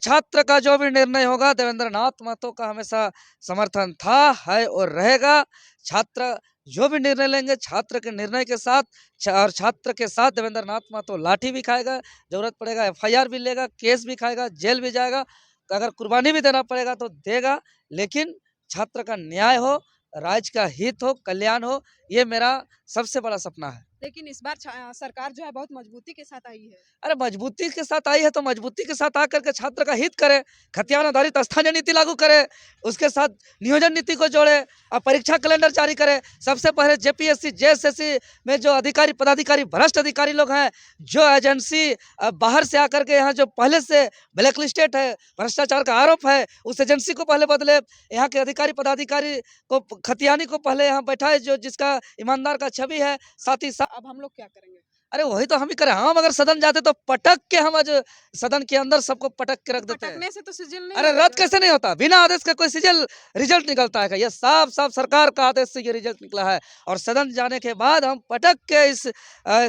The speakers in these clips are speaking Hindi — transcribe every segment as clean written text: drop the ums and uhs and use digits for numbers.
छात्र का जो भी निर्णय होगा देवेंद्र नाथ महतो का हमेशा समर्थन था, है और रहेगा। छात्र जो भी निर्णय लेंगे छात्र के निर्णय के साथ और छात्र के साथ देवेंद्र नाथ महतो लाठी भी खाएगा, जरूरत पड़ेगा एफआईआर भी लेगा, केस भी खाएगा, जेल भी जाएगा, अगर कुर्बानी भी देना पड़ेगा तो देगा, लेकिन छात्र का न्याय हो, राज्य का हित हो, कल्याण हो, ये मेरा सबसे बड़ा सपना है। लेकिन इस बार सरकार जो है बहुत मजबूती के साथ आई है। अरे मजबूती के साथ आई है तो मजबूती के साथ आकर के छात्र का हित करे, खतियान आधारित स्थानीय नीति लागू करे, उसके साथ नियोजन नीति को जोड़े और परीक्षा कैलेंडर जारी करे। सबसे पहले जेपीएससी जेएसएससी में जो अधिकारी पदाधिकारी भ्रष्ट अधिकारी लोग हैं, जो एजेंसी बाहर से आकर के यहाँ जो पहले से ब्लैक लिस्टेड है, भ्रष्टाचार का आरोप है, उस एजेंसी को पहले बदले, यहाँ के अधिकारी पदाधिकारी को खतियानी को पहले यहाँ बैठाए जो जिसका ईमानदार का छवि है, साथ ही साथ अब हम लोग क्या करेंगे? अरे वही तो हम ही करें। हम अगर सदन जाते तो पटक के हम आज सदन के अंदर सबको पटक के रख देते हैं। पटकने से तो सिजिल नहीं अरे होगा रद्द कैसे नहीं होता? बिना आदेश का कोई सिजल रिजल्ट निकलता है क्या? ये साफ साफ सरकार का आदेश से ये रिजल्ट निकला है और सदन जाने के बाद हम पटक के इस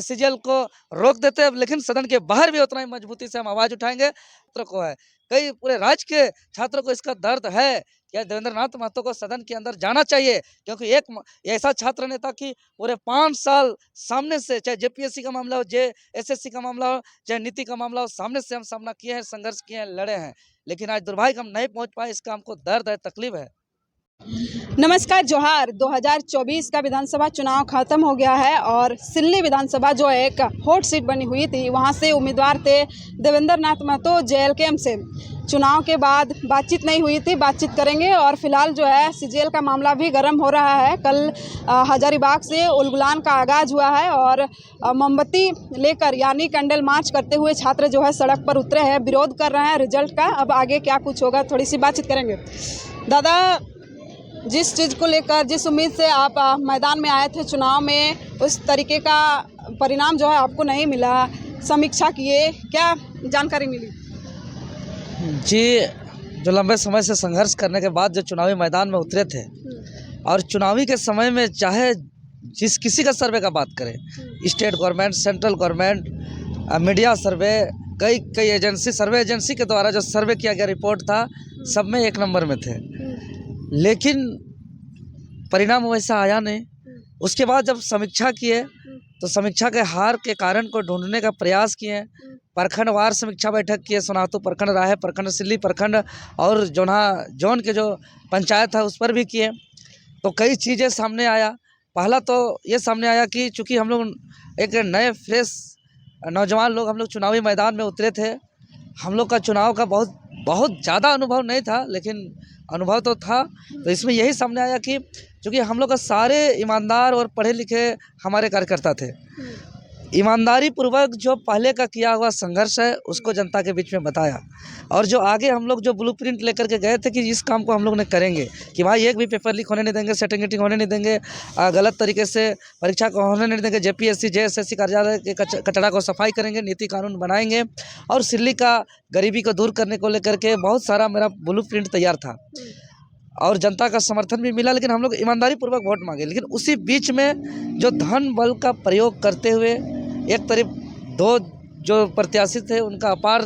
सिजल को रोक देते हैं। लेकिन सदन के बाहर भी उतना ही मजबूती से हम आवाज उठाएंगे। छात्र को है, कई पूरे राज्य के छात्रों को इसका दर्द है कि देवेंद्र नाथ महतो को सदन के अंदर जाना चाहिए, क्योंकि एक ऐसा छात्र नेता की पूरे 5 साल सामने से, चाहे जेपीएससी का मामला हो, जेएसएससी का मामला हो, चाहे नीति का मामला हो, सामने से हम सामना किए हैं, संघर्ष किए हैं, लड़े हैं, लेकिन आज दुर्भाग्य हम नहीं पहुंच पाए। इसका हमको दर्द है, तकलीफ है। नमस्कार, जोहार। 2024 का विधानसभा चुनाव खत्म हो गया है और सिल्ली विधानसभा जो एक हॉट सीट बनी हुई थी, वहां से उम्मीदवार थे देवेंद्र नाथ महतो जेएलकेएम से। चुनाव के बाद बातचीत नहीं हुई थी, बातचीत करेंगे। और फिलहाल जो है सीजेएल का मामला भी गर्म हो रहा है। कल हजारीबाग से उलगुलान का आगाज हुआ है और मोमबत्ती लेकर यानी कैंडल मार्च करते हुए छात्र जो है सड़क पर उतरे हैं, विरोध कर रहे हैं रिजल्ट का। अब आगे क्या कुछ होगा, थोड़ी सी बातचीत करेंगे। दादा, जिस चीज़ को लेकर, जिस उम्मीद से आप मैदान में आए थे चुनाव में, उस तरीके का परिणाम जो है आपको नहीं मिला, समीक्षा किए, क्या जानकारी मिली? जी, जो लंबे समय से संघर्ष करने के बाद जो चुनावी मैदान में उतरे थे और चुनावी के समय में चाहे जिस किसी का सर्वे का बात करें, state government, central government, media survey, कई एजेंसी, सर्वे एजेंसी के द्वारा जो सर्वे किया गया रिपोर्ट था, सब में 1 नंबर में थे, लेकिन परिणाम वैसा आया नहीं। उसके बाद जब समीक्षा किए तो समीक्षा के हार के कारण को ढूंढने का प्रयास किए, प्रखंडवार समीक्षा बैठक किए, सोनातू प्रखंड, राहे प्रखंड, सिल्ली प्रखंड और जोन के जो पंचायत है उस पर भी किए, तो कई चीज़ें सामने आया। पहला तो ये सामने आया कि चूँकि हम लोग एक नए फ्रेश नौजवान लोग हम लोग चुनावी मैदान में उतरे थे, हम लोग का चुनाव का बहुत ज़्यादा अनुभव नहीं था, लेकिन अनुभव तो था। तो इसमें यही सामने आया कि चूँकि हम लोग का सारे ईमानदार और पढ़े लिखे हमारे कार्यकर्ता थे, ईमानदारी पूर्वक जो पहले का किया हुआ संघर्ष है उसको जनता के बीच में बताया, और जो आगे हम लोग जो ब्लूप्रिंट लेकर के गए थे कि इस काम को हम लोग ने करेंगे, कि भाई एक भी पेपर लीक होने नहीं देंगे, सेटिंग होने नहीं देंगे, गलत तरीके से परीक्षा को होने नहीं देंगे, जेपीएससी जेएसएससी कार्यालय के कचरा को सफाई करेंगे, नीति कानून बनाएंगे, और सिल्ली का गरीबी को दूर करने को लेकर के बहुत सारा मेरा ब्लूप्रिंट तैयार था और जनता का समर्थन भी मिला। लेकिन हम लोग ईमानदारी पूर्वक वोट मांगे, लेकिन उसी बीच में जो धन बल का प्रयोग करते हुए एक तरफ 2 जो प्रत्याशी थे उनका अपार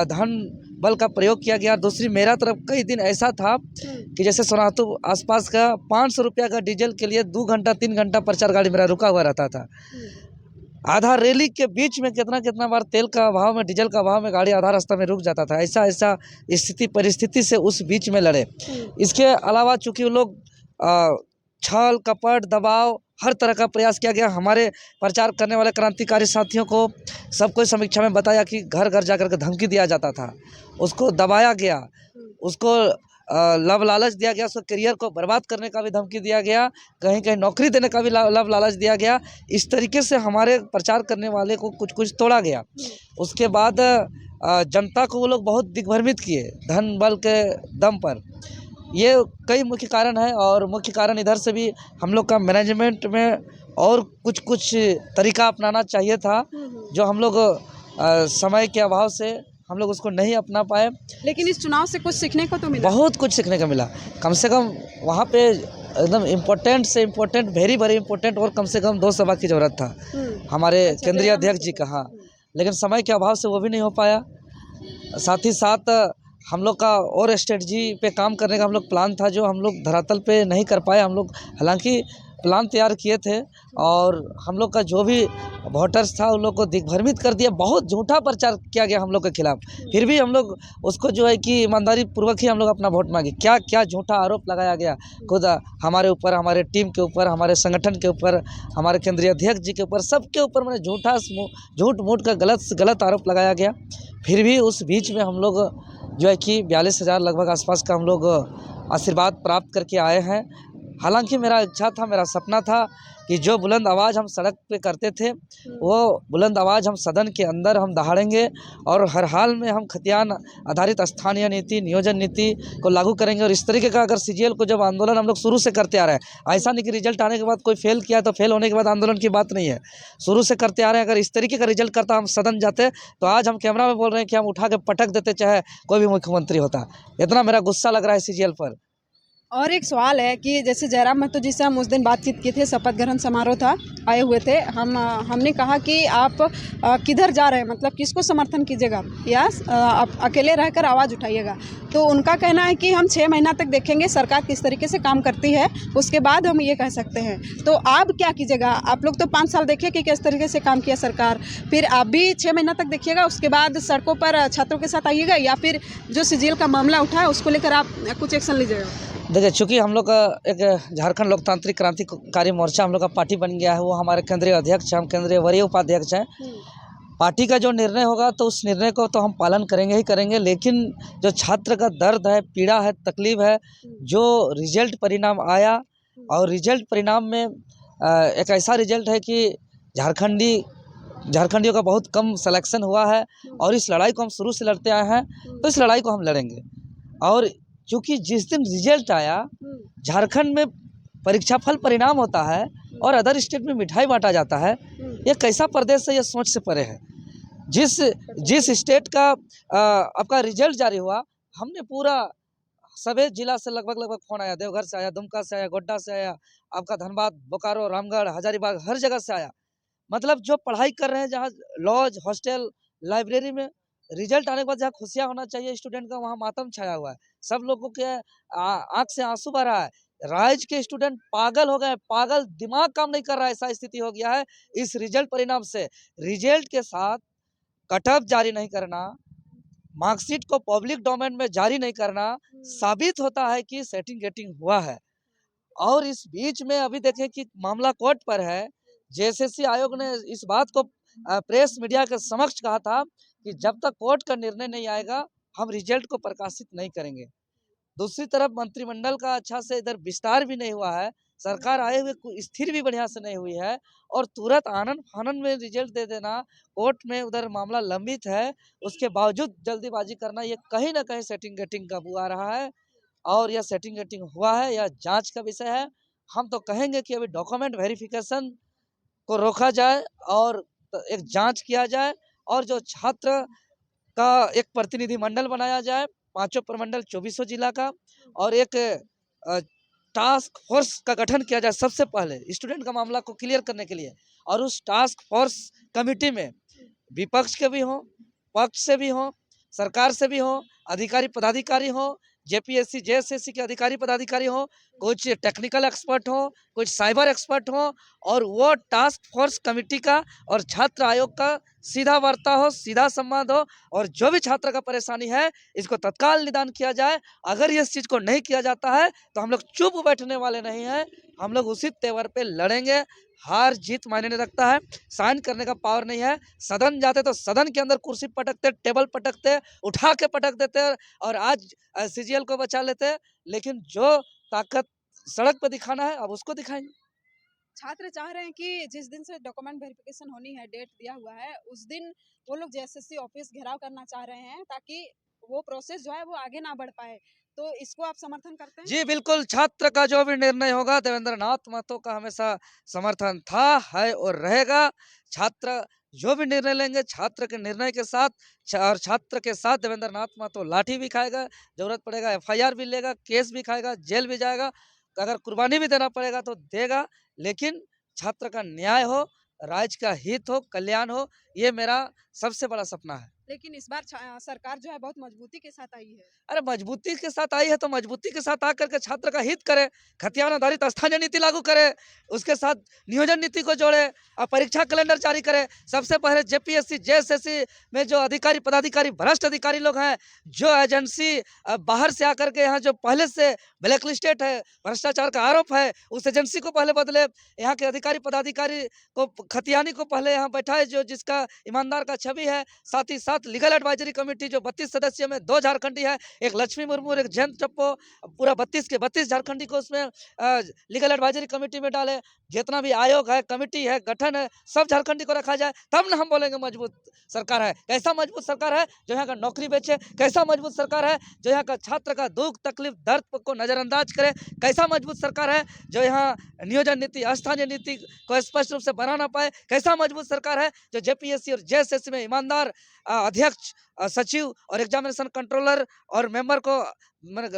धन बल का प्रयोग किया गया, दूसरी मेरा तरफ कई दिन ऐसा था कि जैसे सोनातू आसपास का 500 रुपया का डीजल के लिए 2 घंटा 3 घंटा प्रचार गाड़ी मेरा रुका हुआ रहता था। आधा रैली के बीच में कितना बार तेल का अभाव में, डीजल का अभाव में गाड़ी आधा रास्ता में रुक जाता था। ऐसा स्थिति परिस्थिति से उस बीच में लड़े। इसके अलावा चूँकि वो लोग छल कपट दबाव हर तरह का प्रयास किया गया। हमारे प्रचार करने वाले क्रांतिकारी साथियों को सबको समीक्षा में बताया कि घर घर जाकर के धमकी दिया जाता था, उसको दबाया गया, उसको लव लालच दिया गया, उसको करियर को बर्बाद करने का भी धमकी दिया गया, कहीं कहीं नौकरी देने का भी लव लालच दिया गया। इस तरीके से हमारे प्रचार करने वाले को कुछ तोड़ा गया। उसके बाद जनता को वो लोग बहुत दिग्भ्रमित किए धन बल के दम पर। ये कई मुख्य कारण है, और मुख्य कारण इधर से भी हम लोग का मैनेजमेंट में और कुछ तरीका अपनाना चाहिए था, जो हम लोग समय के अभाव से हम लोग उसको नहीं अपना पाए। लेकिन इस चुनाव से कुछ सीखने को तो मिला, बहुत कुछ सीखने को मिला। कम से कम वहाँ पे एकदम इम्पोर्टेंट से इम्पोर्टेंट, वेरी इम्पोर्टेंट, और कम से कम 2 सभा की ज़रूरत था हमारे केंद्रीय अध्यक्ष जी का। हाँ, लेकिन समय के अभाव से वो भी नहीं हो पाया। साथ ही साथ हम लोग का और स्ट्रेटजी पे काम करने का हम लोग प्लान था, जो हम लोग धरातल पे नहीं कर पाए। हम लोग हालांकि प्लान तैयार किए थे और हम लोग का जो भी वोटर्स था उन लोग को दिग्भ्रमित कर दिया। बहुत झूठा प्रचार किया गया हम लोग के खिलाफ, फिर भी हम लोग उसको जो है कि ईमानदारी पूर्वक ही हम लोग अपना वोट मांगे। क्या क्या झूठा आरोप लगाया गया खुद हमारे ऊपर, हमारे टीम के ऊपर, हमारे संगठन के ऊपर, हमारे केंद्रीय अध्यक्ष जी के ऊपर, सबके ऊपर मैंने झूठ मूठ का गलत आरोप लगाया गया। फिर भी उस बीच में हम लोग जो है कि 42,000 लगभग आसपास का हम लोग आशीर्वाद प्राप्त करके आए हैं। हालांकि मेरा इच्छा था, मेरा सपना था कि जो बुलंद आवाज़ हम सड़क पे करते थे वो बुलंद आवाज़ हम सदन के अंदर हम दहाड़ेंगे और हर हाल में हम खतियान आधारित स्थानीय नीति, नियोजन नीति को लागू करेंगे। और इस तरीके का अगर सीजीएल को जब आंदोलन हम लोग शुरू से करते आ रहे हैं, ऐसा नहीं कि रिजल्ट आने के बाद कोई फेल किया तो फेल होने के बाद आंदोलन की बात नहीं है, शुरू से करते आ रहे हैं। अगर इस तरीके का रिजल्ट करता हम सदन जाते तो आज हम कैमरा में बोल रहे हैं कि हम उठा के पटक देते, चाहे कोई भी मुख्यमंत्री होता। इतना मेरा गुस्सा लग रहा है सीजीएल पर। और एक सवाल है कि जैसे जयराम महतो जी से हम उस दिन बातचीत किए थे, शपथ ग्रहण समारोह था, आए हुए थे। हमने कहा कि आप किधर जा रहे हैं, मतलब किसको समर्थन कीजिएगा या आप अकेले रहकर आवाज़ उठाइएगा। तो उनका कहना है कि हम 6 महीना तक देखेंगे सरकार किस तरीके से काम करती है, उसके बाद हम ये कह सकते हैं। तो आप क्या कीजिएगा? आप लोग तो 5 साल देखे कि किस तरीके से काम किया सरकार, फिर आप भी 6 महीना तक देखिएगा, उसके बाद सड़कों पर छात्रों के साथ आइएगा, या फिर जो सीजीएल का मामला उठा है उसको लेकर आप कुछ एक्शन लीजिएगा? देखिए, चूँकि हम लोग का एक झारखंड लोकतांत्रिक क्रांतिकारी मोर्चा हम लोग का पार्टी बन गया है, वो हमारे केंद्रीय अध्यक्ष हैं, हम केंद्रीय वरीय उपाध्यक्ष हैं। पार्टी का जो निर्णय होगा तो उस निर्णय को तो हम पालन करेंगे ही करेंगे, लेकिन जो छात्र का दर्द है, पीड़ा है, तकलीफ है, जो रिजल्ट परिणाम आया और रिजल्ट परिणाम में एक ऐसा रिजल्ट है कि झारखंडियों का बहुत कम सिलेक्शन हुआ है और इस लड़ाई को हम शुरू से लड़ते आए हैं, तो इस लड़ाई को हम लड़ेंगे। और क्योंकि जिस दिन रिजल्ट आया, झारखंड में परीक्षा फल परिणाम होता है और अदर स्टेट में मिठाई बांटा जाता है, ये कैसा प्रदेश है, ये सोच से परे है। जिस स्टेट का आपका रिजल्ट जारी हुआ, हमने पूरा सभी जिला से लगभग फोन आया, देवघर से आया, दुमका से आया, गोड्डा से आया, आपका धनबाद, बोकारो, रामगढ़, हजारीबाग, हर जगह से आया। मतलब जो पढ़ाई कर रहे हैं, जहाँ लॉज, हॉस्टल, लाइब्रेरी में रिजल्ट आने के बाद जहाँ खुशियाँ होना चाहिए स्टूडेंट का, वहाँ मातम छाया हुआ है। सब लोगों के आँख से आंसू बह रहा है। राज्य के स्टूडेंट पागल हो गए, पागल, दिमाग काम नहीं कर रहा है, ऐसा स्थिति हो गया है इस रिजल्ट परिणाम से। रिजल्ट के साथ कट ऑफ जारी नहीं करना, मार्कशीट को पब्लिक डोमेन में जारी नहीं करना, साबित होता है कि सेटिंग गेटिंग हुआ है। और इस बीच में अभी देखें कि मामला कोर्ट पर है। जेएसएससी आयोग ने इस बात को प्रेस मीडिया के समक्ष कहा था कि जब तक कोर्ट का निर्णय नहीं आएगा हम रिजल्ट को प्रकाशित नहीं करेंगे। दूसरी तरफ मंत्रिमंडल का अच्छा से इधर विस्तार भी नहीं हुआ है, सरकार आए हुए स्थिर भी बढ़िया से नहीं हुई है और तुरंत आनन फानन में रिजल्ट दे देना, कोर्ट में उधर मामला लंबित है, उसके बावजूद जल्दीबाजी करना, ये कहीं ना कहीं सेटिंग गेटिंग का बुआ रहा है। और यह सेटिंग गेटिंग हुआ है, यह जांच का विषय है। हम तो कहेंगे कि अभी डॉक्यूमेंट वेरिफिकेशन को रोका जाए और एक जांच किया जाए और जो छात्र का एक प्रतिनिधि मंडल बनाया जाए, 5 प्रमंडल 24 जिला का, और एक टास्क फोर्स का गठन किया जाए सबसे पहले स्टूडेंट का मामला को क्लियर करने के लिए। और उस टास्क फोर्स कमेटी में विपक्ष के भी हों, पक्ष से भी हों, सरकार से भी हों, अधिकारी पदाधिकारी हों, जेपीएससी जेएसएससी के अधिकारी पदाधिकारी हों, कुछ टेक्निकल एक्सपर्ट हों, कुछ साइबर एक्सपर्ट हों, और वो टास्क फोर्स कमेटी का और छात्र आयोग का सीधा वार्ता हो, सीधा संवाद हो, और जो भी छात्र का परेशानी है इसको तत्काल निदान किया जाए। अगर इस चीज़ को नहीं किया जाता है तो हम लोग चुप बैठने वाले नहीं हैं, हम लोग उसी तेवर पे लड़ेंगे। हार जीत मायने नहीं रखता है, साइन करने का पावर नहीं है। सदन जाते तो सदन के अंदर कुर्सी पटकते, टेबल पटकते, उठा के पटक देते, और आज सीजीएल को बचा लेते। लेकिन जो ताकत सड़क पर दिखाना है अब उसको दिखाएंगे। छात्र चाह रहे हैं कि जिस दिन से डॉक्यूमेंट वेरिफिकेशन होनी है, डेट दिया हुआ है, उस दिन वो लोग जेएसएससी ऑफिस घेराव करना चाह रहे हैं, ताकि वो प्रोसेस जो है वो आगे ना बढ़ पाए। तो इसको आप समर्थन करते हैं? जी बिल्कुल, छात्र का जो भी निर्णय होगा, देवेंद्र नाथ महतो का हमेशा समर्थन था, है और रहेगा। छात्र जो भी निर्णय लेंगे, छात्र के निर्णय के साथ और छात्र के साथ देवेंद्र नाथ महतो लाठी भी खाएगा, जरूरत पड़ेगा एफआईआर भी लेगा, केस भी खाएगा, जेल भी जाएगा, अगर कुर्बानी भी देना पड़ेगा तो देगा। लेकिन छात्र का न्याय हो, राज्य का हित हो, कल्याण हो, ये मेरा सबसे बड़ा सपना है। लेकिन इस बार सरकार जो है बहुत मजबूती के साथ आई है। अरे मजबूती के साथ आई है तो मजबूती के साथ आकर के छात्र का हित करे, खतियान आधारित स्थानीय नीति लागू करे, उसके साथ नियोजन नीति को जोड़े और परीक्षा कैलेंडर जारी करे। सबसे पहले जेपीएससी जेएसएससी में जो अधिकारी पदाधिकारी भ्रष्ट अधिकारी लोग हैं, जो एजेंसी बाहर से आकर के यहाँ जो पहले से ब्लैक लिस्टेड है, भ्रष्टाचार का आरोप है, उस एजेंसी को पहले बदले। यहाँ के अधिकारी पदाधिकारी को खतियानी को पहले यहाँ बैठाए जो जिसका ईमानदार का छवि है। साथ ही साथ लीगल एडवाइजरी कमेटी जो 32 सदस्य में 2 झारखंडी है, एक लक्ष्मी मुर्मू और एक जयंत टप्पो, पूरा 32 के 32 झारखंडी को उसमें लीगल एडवाइजरी कमेटी में डाले। जितना भी आयोग है, कमेटी है, गठन है, सब झारखंडी को रखा जाए, तब ना हम बोलेंगे मजबूत सरकार है। कैसा मजबूत सरकार है? जो यहाँ का नौकरी बेचे। कैसा मजबूत सरकार है? जो यहाँ का छात्र का दुख तकलीफ दर्द को नजरअंदाज करे। कैसा मजबूत सरकार है? जो यहाँ नियोजन नीति स्थानीय नीति को स्पष्ट रूप से बना ना पाए। कैसा मजबूत सरकार है? जो जेपीएससी और जेएसएससी में ईमानदार अध्यक्ष, सचिव और एग्जामिनेशन कंट्रोलर और मेंबर को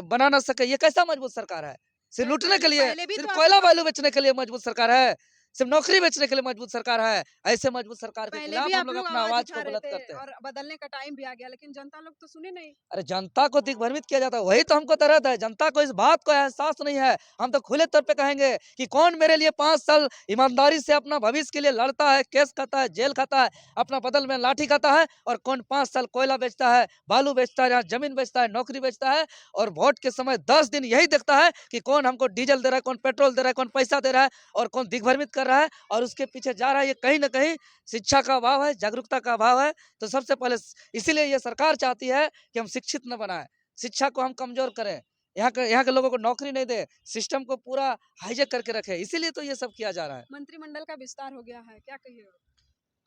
बना ना सके। ये कैसा मजबूत सरकार है? सिर्फ लूटने के लिए, सिर्फ कोयला बालू बेचने के लिए मजबूत सरकार है, सिर्फ नौकरी बेचने के लिए मजबूत सरकार है। ऐसे मजबूत सरकार के पहले खिलाफ भी हम आप लोग लोग अपना आवाज आवाज उठा को रहे बुलंद थे करते हैं। और बदलने का टाइम भी आ गया, लेकिन जनता लोग तो सुने नहीं। अरे जनता को दिग्भ्रमित किया जाता है, वही तो हमको दर्द है। जनता को इस बात को एहसास नहीं है। हम तो खुले तौर पे कहेंगे कि कौन मेरे लिए 5 साल ईमानदारी से अपना भविष्य के लिए लड़ता है, केस खाता है, जेल खाता है, अपना बदल में लाठी खाता है, और कौन 5 साल कोयला बेचता है, बालू बेचता है, जमीन बेचता है, नौकरी बेचता है, और वोट के समय 10 दिन यही देखता है कि कौन हमको डीजल दे रहा है, कौन पेट्रोल दे रहा है, कौन पैसा दे रहा है, और कौन दिग्भ्रमित कर रहा है, और उसके पीछे जा रहा है। ये कहीं ना कहीं शिक्षा का अभाव है, जागरूकता का अभाव है। तो सबसे पहले इसीलिए ये सरकार चाहती है कि हम शिक्षित न बनाए, शिक्षा को हम कमजोर करें, यहाँ के लोगों को नौकरी नहीं दे, सिस्टम को पूरा हाईजेक करके रखे। इसीलिए तो ये सब किया जा रहा है। मंत्रिमंडल का विस्तार हो गया है, क्या कहिए?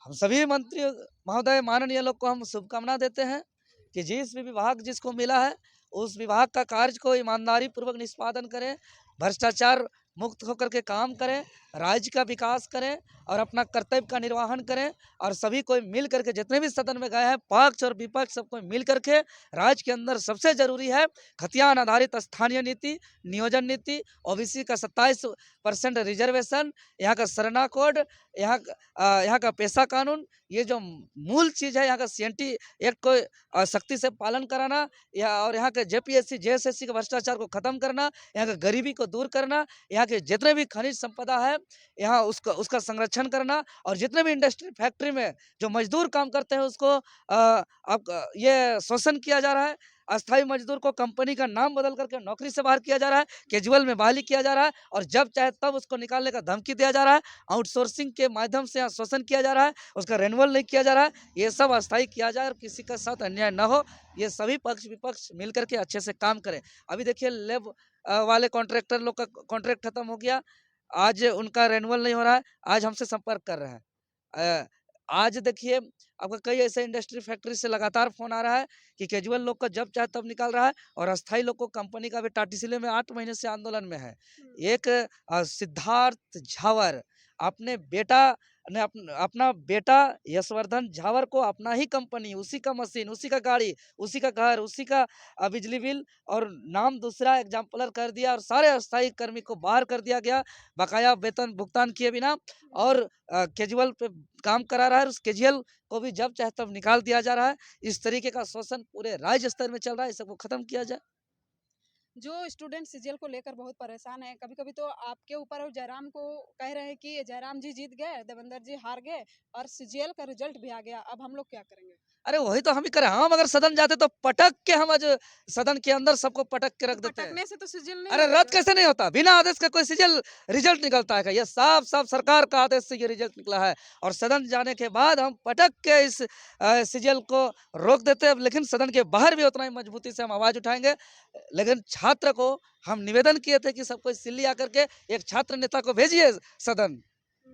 हम सभी मंत्री महोदय माननीय लोग को हम शुभकामना देते हैं कि जिस भी विभाग जिसको मिला है उस विभाग का कार्य को ईमानदारी पूर्वक निष्पादन करें, भ्रष्टाचार मुक्त होकर के काम करें, राज्य का विकास करें और अपना कर्तव्य का निर्वहन करें। और सभी कोई मिल करके, जितने भी सदन में गए हैं, पक्ष और विपक्ष सब कोई मिल करके, राज्य के अंदर सबसे जरूरी है खतियान आधारित स्थानीय नीति, नियोजन नीति, ओबीसी का 27% रिजर्वेशन, यहाँ का सरना कोड, यहाँ का पेशा कानून, ये जो मूल चीज़ है, यहाँ का सीएनटी एक्ट को सख्ती से पालन कराना, और यहाँ के जेपीएससी जेएसएससी के भ्रष्टाचार को खत्म करना, यहाँ का गरीबी को दूर करना, यहाँ के जितने भी खनिज संपदा है यहाँ उसका संरक्षण करना, और जितने भी इंडस्ट्री फैक्ट्री में जो मजदूर काम करते हैं उसको अब ये शोषण किया जा रहा है। अस्थायी मजदूर को कंपनी का नाम बदल करके नौकरी से बाहर किया जा रहा है, कैजुअल में बहाली किया जा रहा है, और जब चाहे तब उसको निकालने का धमकी दिया जा रहा है। आउटसोर्सिंग के माध्यम से यहाँ शोषण किया जा रहा है, उसका रेन्युअल नहीं किया जा रहा है। ये सब अस्थायी किया जाए और किसी के साथ अन्याय न हो, ये सभी पक्ष विपक्ष मिल करके अच्छे से काम करें। अभी देखिए लेब वाले कॉन्ट्रैक्टर लोग का कॉन्ट्रैक्ट खत्म हो गया, आज उनका रेन्युअल नहीं हो रहा है, आज हमसे संपर्क कर रहे हैं। आज देखिए आपका कई ऐसे इंडस्ट्री फैक्ट्री से लगातार फोन आ रहा है कि कैजुअल लोग का जब चाहे तब निकाल रहा है, और अस्थायी लोग को कंपनी का भी टाटीसिले में 8 महीने से आंदोलन में है। एक सिद्धार्थ झावर अपने बेटा ने अपना बेटा यशवर्धन झावर को अपना ही कंपनी, उसी का मशीन, उसी का गाड़ी, उसी का घर, उसी का बिजली बिल और नाम दूसरा एग्जाम्पलर कर दिया, और सारे अस्थायी कर्मी को बाहर कर दिया गया बकाया वेतन भुगतान किए बिना, और कैजुअल पे काम करा रहा है। उस कैजुअल को भी जब चाहे तब निकाल दिया जा रहा है। इस तरीके का शोषण पूरे राज्य स्तर में चल रहा है, इस सबको खत्म किया जाए। जो स्टूडेंट सीजीएल को लेकर बहुत परेशान है, कभी कभी तो आपके ऊपर और जयराम को कह रहे हैं कि जयराम जी जीत गए, देवेंद्र जी हार गए, और सीजीएल का रिजल्ट भी आ गया, अब हम लोग क्या करेंगे? अरे वही तो हम ही करें। हम अगर सदन जाते तो पटक के हम आज सदन के अंदर सबको पटक के रख देते हैं। पटकने से तो सीजीएल नहीं अरे होगा रद्द क्या? कैसे नहीं होता? बिना आदेश का कोई सीजल रिजल्ट निकलता है क्या? ये साफ साफ सरकार का आदेश से ये रिजल्ट निकला है, और सदन जाने के बाद हम पटक के इस सीजल को रोक देते हैं। लेकिन सदन के बाहर भी उतना ही मजबूती से हम आवाज उठाएंगे। लेकिन छात्र को हम निवेदन किए थे कि सबको सिल्ली आकर के एक छात्र नेता को भेजिए सदन,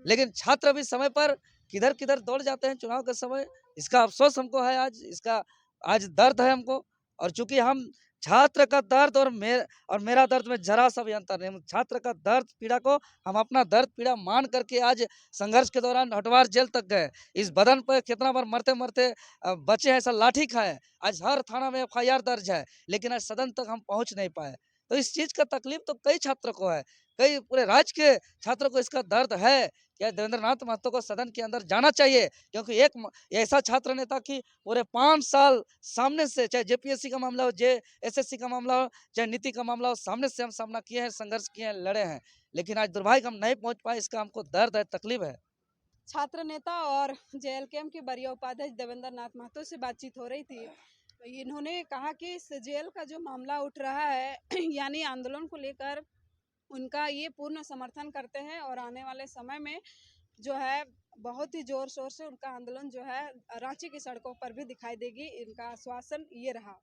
लेकिन छात्र भी समय पर किधर किधर दौड़ जाते हैं चुनाव के समय। इसका अफसोस हमको है, आज दर्द है हमको। और चूंकि हम छात्र का दर्द और मेरा दर्द में जरा सा भी अंतर नहीं। छात्र का दर्द पीड़ा को हम अपना दर्द पीड़ा मान करके आज संघर्ष के दौरान हटवार जेल तक गए। इस बदन पर कितना बार मरते मरते बचे हैं, ऐसा लाठी खाए। आज हर थाना में FIR दर्ज है, लेकिन आज सदन तक हम पहुंच नहीं पाए। तो इस चीज़ का तकलीफ तो कई छात्रों को है, कई पूरे राज्य के छात्रों को इसका दर्द है। क्या देवेंद्र नाथ महतो को सदन के अंदर जाना चाहिए, क्योंकि एक ऐसा छात्र नेता कि पूरे 5 साल सामने से, चाहे जेपीएससी का मामला हो, जेएसएससी का मामला हो, चाहे नीति का मामला हो, सामने से हम सामना किए हैं, संघर्ष किए हैं, लड़े हैं। लेकिन आज दुर्भाग्य हम नहीं पहुंच पाए, इसका हमको दर्द है, तकलीफ है। छात्र नेता और जेएलकेएम के वरीय उपाध्यक्ष देवेंद्र नाथ महतो से बातचीत हो रही थी। इन्होंने कहा कि इस जेल का जो मामला उठ रहा है यानी आंदोलन को लेकर उनका ये पूर्ण समर्थन करते हैं और आने वाले समय में जो है बहुत ही जोर शोर से उनका आंदोलन जो है रांची की सड़कों पर भी दिखाई देगी। इनका आश्वासन ये रहा।